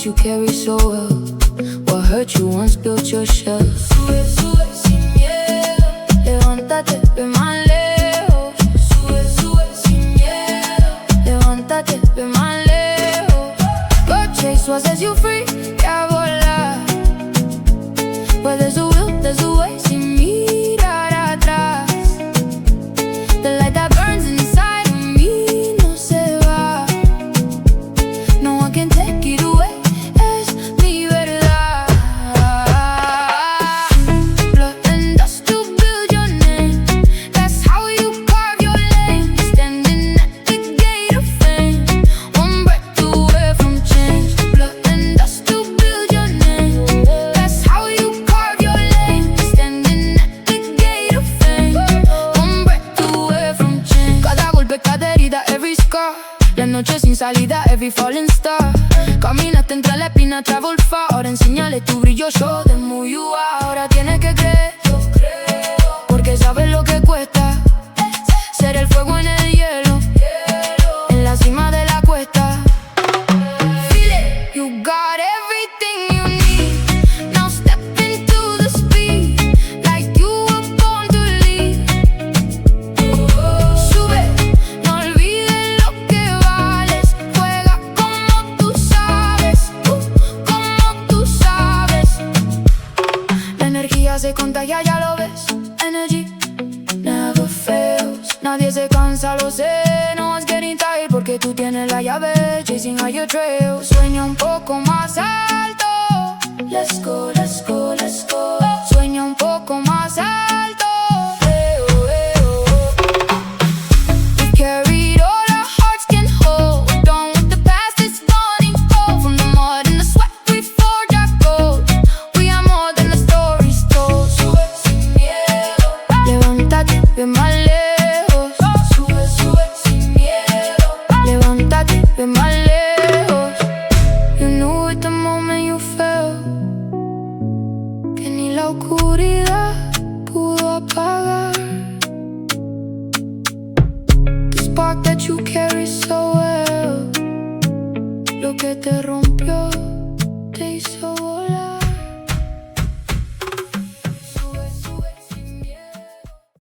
that you carry so well. What hurt you once built your shell. Sube, sube sin miedo. Levántate, ve más lejos. Sube, sube sin miedo. Levántate, ve más lejos. Go chase what sets you free. Ya volar. Where there's a will, there's a way. Sin mirar atrás. The light that burns inside of me no se va. No one can take it away. Es mi verdad. Blood and dust to build your name. That's how you carve your lane. Standing at the gate of fame. One breath away from change. Blood and dust to build your name. That's how you carve your lane. Standing at the gate of fame. One breath away from change. Cada golpe, cada herida, every scar. La noche sin salida, every falling star. Caminaste entre la espina, travel far. Ahora enséñale tu brillo, show them who you are. Ahora tienes que creer, porque sabes lo que cuesta ser el fuego en el hielo, en la cima de la cuesta. Feel it, you got everything you need. Now step into the speed, like you were born to lead. Sube, no olvides lo que vales. Juega como tú sabes, como tú sabes. La energía se contagia, ya lo ves. Energy never fails. Nadie se cansa, lo sé. No one's getting tired porque tú tienes la llave. Chasing all your trails. Sueña un poco más alto. Let's go, let's go, let's go. Sueña un poco más alto. We've carried all our hearts can hold. Done with the past, it's gone and cold. From the mud and the sweat we forged our gold. We are more than the stories told. Sube sin miedo. Levántate, ve más lejos. Sube, sube sin miedo. Levántate, ve más lejos. You knew at the moment you fell que ni la oscuridad pudo apagar the spark that you carry so well. Lo que te rompe